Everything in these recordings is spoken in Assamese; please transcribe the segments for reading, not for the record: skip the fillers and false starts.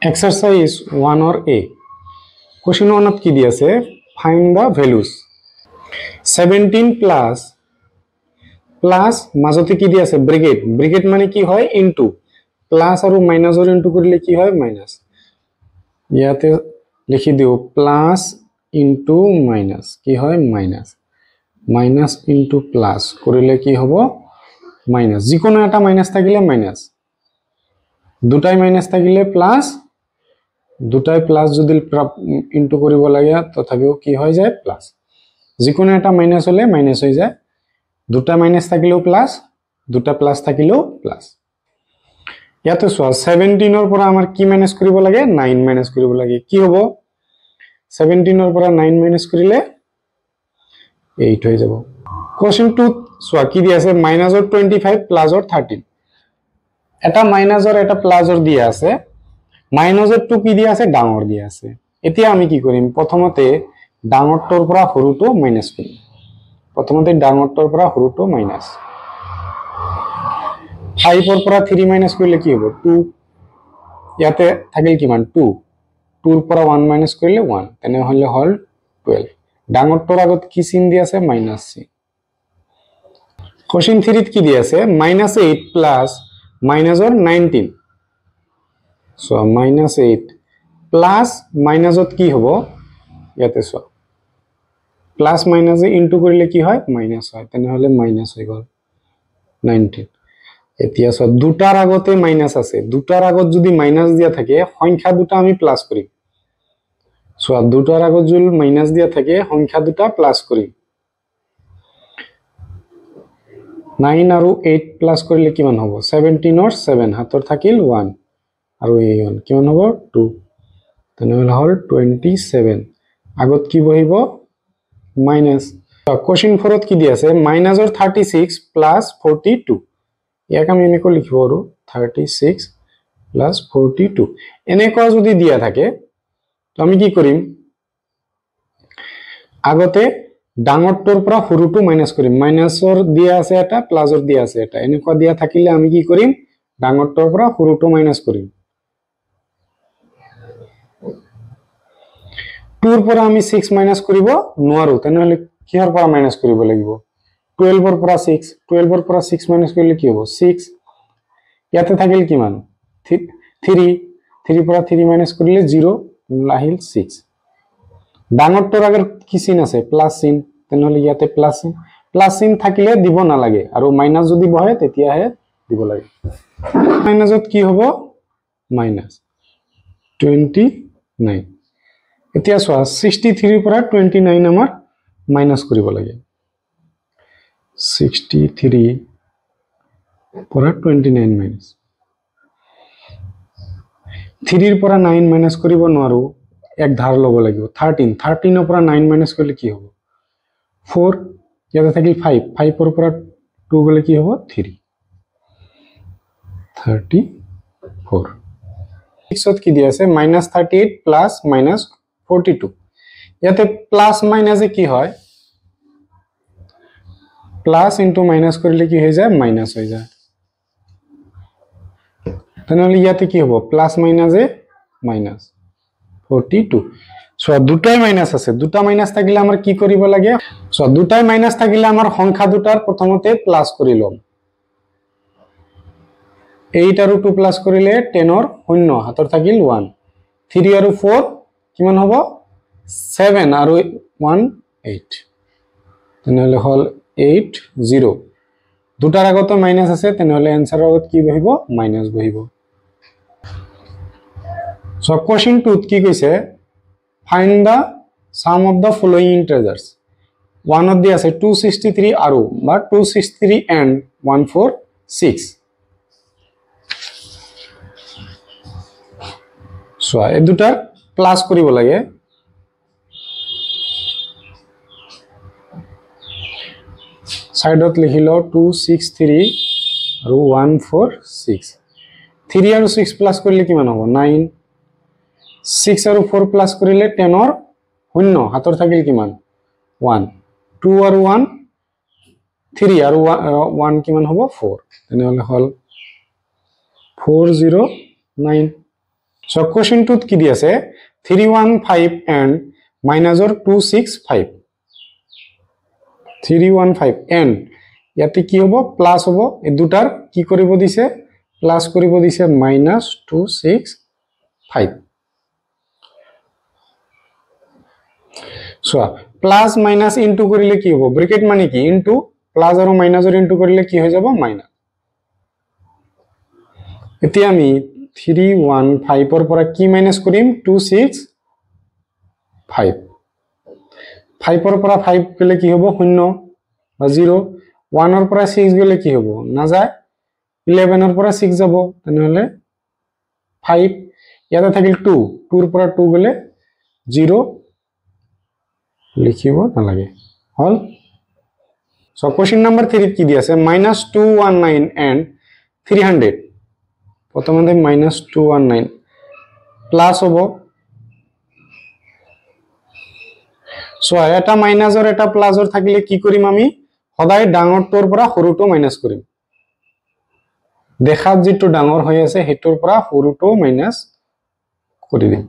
Exercise 1 or A. Question 1 কি দি আছে? Find the values. 17 plus মাজতে কি দি আছে? Bracket. Bracket মানে কি হয়? Into. Plus আৰু minusৰ into কৰিলে কি হয়? Minus. ইয়াতে লিখি দিও plus into minus. কি হয়? Minus. Minus into plus কৰিলে কি হ'ব? Minus. যিকোনো এটা minus থাকিলে minus. দুটাই minus থাকিলে plus. দুটাই প্লাস যদি ইনটু কৰিব লাগে তথাপিও কি হৈ যায় প্লাস যিকোনো এটা মাইনাস হলে মাইনাস হৈ যায় দুটা মাইনাস থাকিলেও প্লাস দুটা প্লাস থাকিলেও প্লাস ইয়াতে সোয়া 17 ৰ পৰা আমাৰ কি মাইনাস কৰিব লাগে 9 মাইনাস কৰিব লাগে কি হ'ব 17 ৰ পৰা 9 মাইনাস কৰিলে 8 হৈ যাব কোৱেশ্চন 2 সোয়া কি দি আছে মাইনাসৰ 25 প্লাসৰ 13 এটা মাইনাসৰ এটা প্লাসৰ দিয়া আছে মাইনাসৰ টু কি দিয়া আছে ডাঙৰ দিয়া আছে এতিয়া আমি কি কৰিম প্ৰথমতে ডাঙৰটোৰ পৰা সৰুটো মাইনাস কৰিম প্ৰথমতে ডাঙৰটোৰ পৰা সৰুটো মাইনাস 5 ৰ পৰা 3 মাইনাস কৰিলে কি হ'ব 2 ইয়াতে থাকিল কিমান 2 2 ৰ পৰা 1 মাইনাস কৰিলে 1 তেনে হলে হল 12 ডাঙৰটোৰ আগত কি চিন দি আছে মাইনাস চিন কোৱেশ্চন 3 ত কি দি আছে -8 প্লাস মাইনাসৰ 19 So -8 plus minusত কি হ'ব ইয়াতে সো প্লাস মাইনাস ইনটু কৰিলে কি হয় মাইনাস হয় তেনে হলে মাইনাস হৈ গল 19 এতিয়া সো দুটাৰ আগতে মাইনাস আছে দুটাৰ আগত যদি মাইনাস দিয়া থাকে সংখ্যা দুটা আমি প্লাস কৰিম সো দুটাৰ আগত যদি মাইনাস দিয়া থাকে সংখ্যা দুটা প্লাস কৰিম 9 আৰু 8 প্লাস কৰিলে কিমান হ'ব 17 ৰ 7 হাতৰ থাকিল 1 আৰু এই হল কিমান হ'ব 2 তেনে হল 27 আগত কি বহিব মাইনাস কোৱেশ্চন 4 ত কি দি আছে মাইনাসৰ 36 প্লাস 42 ইয়াক আমি এনেকৈ লিখিব আৰু 36 প্লাস 42 এনেকৈ যদি দিয়া থাকে তো আমি কি কৰিম আগতে ডাঙৰটোৰ পৰা সৰুটো মাইনাস কৰিম মাইনাসৰ দিয়া আছে এটা প্লাসৰ দিয়া আছে এটা এনেকৈ দিয়া থাকিলে আমি কি কৰিম ডাঙৰটোৰ পৰা সৰুটো মাইনাস কৰিম 2 ৰ পৰা আমি 6 মাইনাস কৰিব নোৱাৰো তেনহলে কিহৰ পৰা মাইনাস কৰিব লাগিব 12 ৰ পৰা 6 12 ৰ পৰা 6 মাইনাস কৰিলে কি হ'ব 6 ইয়াতে থাকিল কিমান 3 3 পৰা 3 মাইনাস কৰিলে 0 লাহিল 6 ডাঙৰটোৰ আগৰ কি চিন আছে প্লাস চিন তেনহলে ইয়াতে প্লাস চিন থাকিলে দিব না লাগে আৰু মাইনাস যদি বহে তেতিয়াহে দিব লাগে মাইনাসত কি হ'ব মাইনাস 29 এতিয়া সোয়া 63 ৰ পৰা 29 আমাৰ মাইনাস কৰিব লাগে 63 পৰা 29 মাইনাস 3 ৰ পৰা 9 মাইনাস কৰিব নোৱাৰো এক ধাৰ লব লাগিব 13 ৰ পৰা 9 মাইনাস কৰিলে কি হ'ব 4 ইয়াতে থাকিল 5 5 ৰ পৰা 2 গলে কি হ'ব 3 34 6ত কি দি আছে -38 প্লাস -42 ইয়াতে প্লাস মাইনাসে কি হয় প্লাস ইনটু মাইনাস কৰিলে কি হৈ যায় মাইনাস হৈ যায় তেনহলে ইয়াতে কি হ'ব প্লাস মাইনাসে মাইনাস 42 সো দুটাই মাইনাস আছে দুটা মাইনাস থাকিলে আমাৰ কি কৰিব লাগে সো দুটাই মাইনাস থাকিলে আমাৰ সংখ্যা দুটাৰ প্ৰথমতে প্লাস কৰি লম 8 আৰু 2 প্লাস কৰিলে 10 ৰ 0 হাতৰ থাকিল 1 3 আৰু 4 কিমান হ'ব 7 আৰু 1 8 তেনহলে হল 8 0 দুটাৰ আগতে মাইনাস আছে তেনহলে आंसर আগত কি বহিব মাইনাস বহিব সো কোৱেশ্চন 2 ত কি কৈছে find da sum of the following integers 1 ত দি আছে 263 আৰু বা 263 and 146 সো এই দুটা প্লাস কৰিব লাগে সাইডত লিখিলো 263 আৰু 146 3 আৰু 6 প্লাস কৰিলে কিমান হ'ব 9 6 আৰু 4 প্লাস কৰিলে 10 ৰ 0 হাতৰ থাকিল কিমান 1 2 আৰু 1 3 আৰু 1 কিমান হ'ব 4 তেনে হল 409 সো কোশ্চেনটোত কি দি আছে 315 এন্ড মাইনাসৰ 265 315 এন্ড ইয়াতে কি হ'ব প্লাস হ'ব এই দুটাৰ কি কৰিব দিছে প্লাস কৰিব দিছে -265 সো প্লাস মাইনাস ইনটু কৰিলে কি হ'ব ব্ৰেকেট মানে কি ইনটু প্লাস আৰু মাইনাসৰ ইনটু কৰিলে কি হৈ যাব মাইনাস এতিয়া আমি 315 ৰ পৰা কি মাইনাস কৰিম 265 5 ৰ পৰা 5 গলে কি হ'ব 0 বা 0 1 ৰ পৰা 6 গলে কি হ'ব না যায় 11 ৰ পৰা 6 যাব তেনেহলে 5 ইয়াতে থাকিল 2 2 ৰ পৰা 2 গলে 0 লিখিব নালাগে হল সো কোশ্চেন নাম্বার 3 কি দি আছে -219 এন্ড 300 প্রথমে -219 প্লাস হবো সো এটা মাইনাসৰ এটা প্লাসৰ থাকিলে কি কৰিম আমি সদায় ডাঙৰটোৰ পৰা সৰুটো মাইনাস কৰিম দেখাত যেটো ডাঙৰ হৈ আছে হেটোৰ পৰা সৰুটো মাইনাস কৰি দিম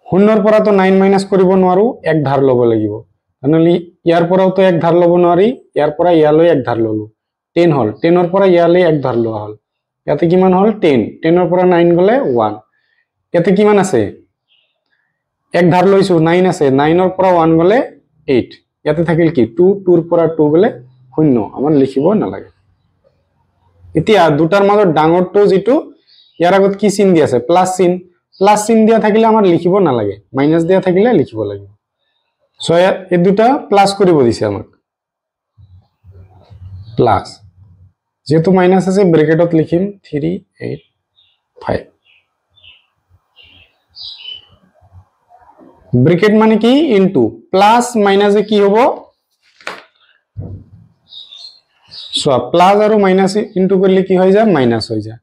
0 ৰ পৰা তো 9 মাইনাস কৰিব নোৱাৰো এক ধাৰ লব লাগিব তেনেহলে ইয়াৰ পৰাও তো এক ধাৰ লব নোৱাৰি ইয়াৰ পৰা ইয়ালৈ এক ধাৰ ললো 10 হল 10 ৰ পৰা ইয়ালৈ এক ধাৰ লোৱা হল ইয়াতে কিমান হল 10 10 ৰ পৰা 9 গলে 1 ইয়াতে কিমান আছে এক ধাৰ লৈছো 9 আছে 9 ৰ পৰা 1 গলে 8 ইয়াতে থাকিল কি 2 2 ৰ পৰা 2 গলে 0 আমাৰ লিখিব নালাগে এতিয়া দুটাৰ মাজত ডাঙৰটো যেটো ইয়াৰ আগত কি চিন দি আছে প্লাস চিন দিয়া থাকিলে আমাৰ লিখিব নালাগে মাইনাস দিয়া থাকিলে লিখিব লাগিব সো এই দুটা প্লাস কৰিব দিছে আমাক প্লাস যেহেতু মাইনাস আছে ব্র্যাকেটত লিখিম 385 ব্র্যাকেট মানে কি ইনটু প্লাস মাইনাসে কি হ'ব সো প্লাস আৰু মাইনাস ইনটু কৰিলে কি হৈ যায় মাইনাস হৈ যায়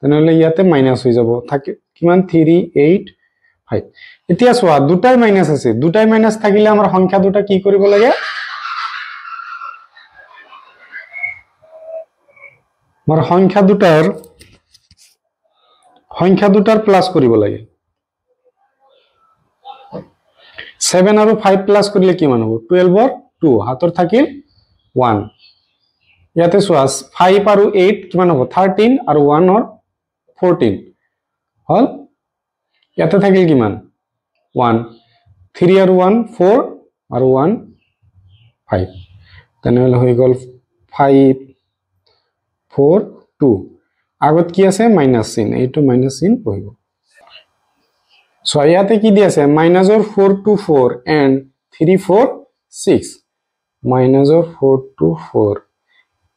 তেনেহলে ইয়াতে মাইনাস হৈ যাব থাকে কিমান 385 এতিয়া সোৱা দুটাই মাইনাস আছে দুটাই মাইনাস থাকিলে আমাৰ সংখ্যা দুটা কি কৰিব লাগে মোৰ সংখ্যা দুটাৰ প্লাস কৰিব লাগে 7 আৰু 5 প্লাস কৰিলে কিমান হ'ব 12 ৰ 2 হাতৰ থাকিল 1 ইয়াতে সোৱা 5 আৰু 8 কিমান হ'ব 13 আৰু 1 ৰ 14 হল ইয়াতে থাকিল কিমান 1 3 আৰু 1 4 আৰু 1 5 তেনেহলে হৈ গল 5 4 2 আগত কি আছে মাইনাস চিন এইটো মাইনাস চিন পঢ়িব সো ইয়াতে কি দি আছে মাইনাসৰ 4 to 4 and 3 4 6 মাইনাসৰ 4 to 4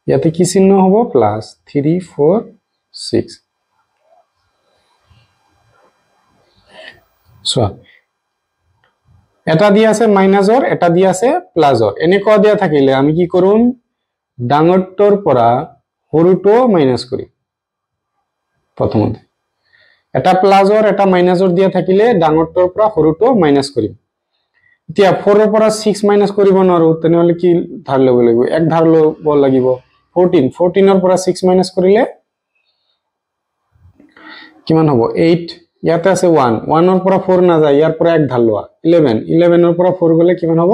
ইয়াতে কি চিহ্ন হ'ব প্লাস 3 4 6 সো এটা দি আছে মাইনাসৰ এটা দি আছে প্লাসৰ এনেকুৱা দিয়া থাকিলে আমি কি কৰিম ডাঙৰটোৰ পৰা সৰুটো মাইনাস কৰিম প্ৰথমতে এটা প্লাসৰ এটা মাইনাসৰ দিয়া থাকিলে ডাঙৰটোৰ পৰা সৰুটো মাইনাস কৰিম এতিয়া 4 ৰ পৰা 6 মাইনাস কৰিব নোৱাৰো তেনেহলে কি ধাৰ লব লাগিব এক ধাৰ লব লাগিব 14 ৰ পৰা 6 মাইনাস কৰিলে কিমান হ'ব 8 ইয়াতে আছে 1 1 ৰ পৰা 4 না যায় ইয়াৰ পৰা এক ধাৰ লোৱা 11 ৰ পৰা 4 গলে কিমান হ'ব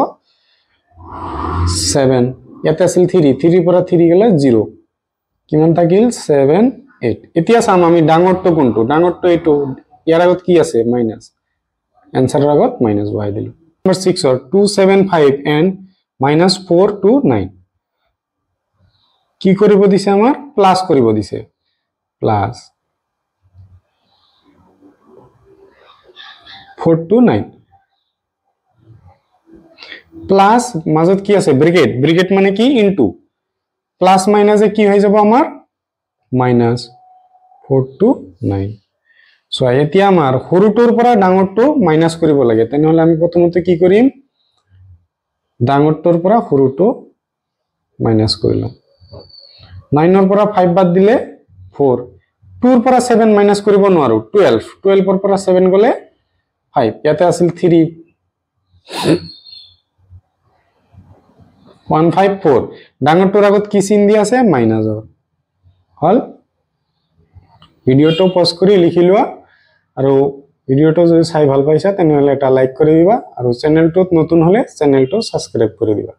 7 ইয়াতে আছিল 3 3 ৰ পৰা 3 গলে 0 কিমান থাকিল 7 8 এতিয়া চাম আমি ডাঙৰটো কোনটো ডাঙৰটো এটো ইয়াৰ আগত কি আছে মাইনাস আনসাৰৰ আগত মাইনাস বহাই দিলো নম্বৰ 6 ৰ 275 and -4 to 9 কি কৰিব দিছে আমাৰ প্লাস কৰিব দিছে প্লাস 4 to 9 প্লাস মাজত কি আছে ব্ৰ্যাকেট মানে কি ইনটু প্লাস মাইনাসে কি হৈ যাব আমাৰ মাইনাস 4 to 9 সো এতিয়া আমাৰ সৰুটোৰ পৰা ডাঙৰটো মাইনাস কৰিব লাগে তেনেহলে আমি প্ৰথমতে কি কৰিম ডাঙৰটোৰ পৰা সৰুটো মাইনাস কৰিলাম 9 ৰ পৰা 5 বাদ দিলে 4 2 ৰ পৰা 7 মাইনাস কৰিব নোৱাৰো 12 ৰ পৰা 7 গলে 5 ইয়াতে আছিল 3 154 ডাঙৰটোৰ আগত কি চিন দি আছে মাইনাসৰ হল ভিডিওটো পজ কৰি লিখি লোৱা আৰু ভিডিঅ'টো যদি চাই ভাল পাইছা তেনেহ'লে এটা লাইক কৰি দিবা আৰু চেনেলটোত নতুন হ'লে চেনেলটো সাবস্ক্ৰাইব কৰি দিবা।